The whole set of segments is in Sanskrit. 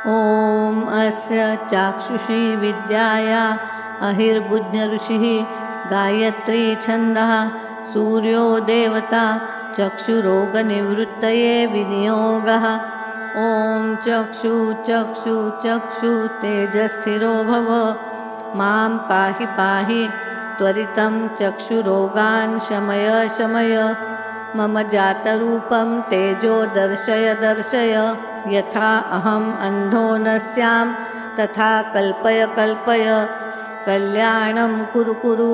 ॐ अस्य चाक्षुषी विद्याया अहिर्बुज्ञऋषिः गायत्री छन्दः सूर्यो देवता चक्षुरोगनिवृत्तये विनियोगः। ॐ चक्षु चक्षु चक्षु तेजस्थिरो भव मां पाहि पाहि त्वरितं चक्षुरोगान् शमय शमय। मम जातरूपं तेजो दर्शय दर्शय यथा अहम् अंधो न स्यां तथा कल्पय कल्पय। कल्याणं कुरु कुरु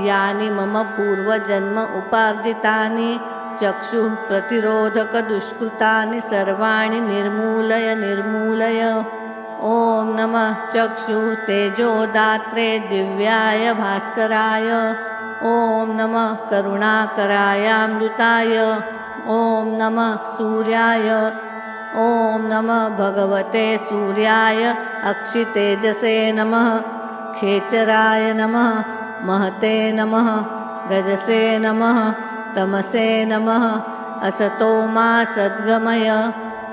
यानि मम पूर्वजन्म उपार्जितानि चक्षुः प्रतिरोधक दुष्कृतानि सर्वाणि निर्मूलय निर्मूलय। ॐ नमः चक्षुः तेजोदात्रे दिव्याय भास्कराय। ॐ नमः करुणाकरायामृताय। ॐ नमः सूर्याय। ॐ नमः भगवते सूर्याय अक्षितेजसे नमः। खेचराय नमः। महते नमः। रजसे नमः। तमसे नमः। असतो मा सद्गमय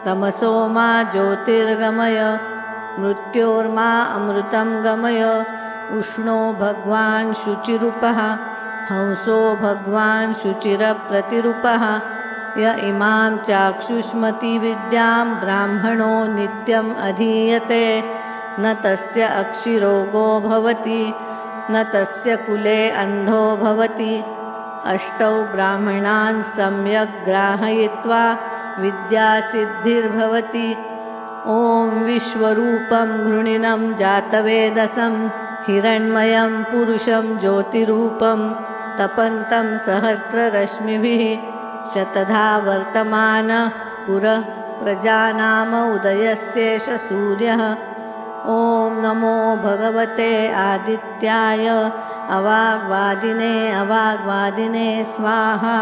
तमसो मा ज्योतिर्गमय। मृत्योर्मा अमृतं गमय। उष्णो भगवान् शुचिरूपः हंसो भगवान् शुचिरप्रतिरूपः। य इमां चाक्षुष्मतिविद्यां ब्राह्मणो नित्यम् अधीयते न तस्य अक्षिरोगो भवति न तस्य कुले अंधो भवति। अष्टौ ब्राह्मणान् सम्यक् ग्राहयित्वा विद्यासिद्धिर्भवति। ॐ विश्वरूपं घृणिनं जातवेदसं हिरण्मयं पुरुषं ज्योतिरूपं तपन्तं सहस्ररश्मिभिः शतधा वर्तमानः पुरः प्रजानाम उदयस्तेष सूर्यः। ॐ नमो भगवते आदित्याय अवाग्वादिने स्वाहा।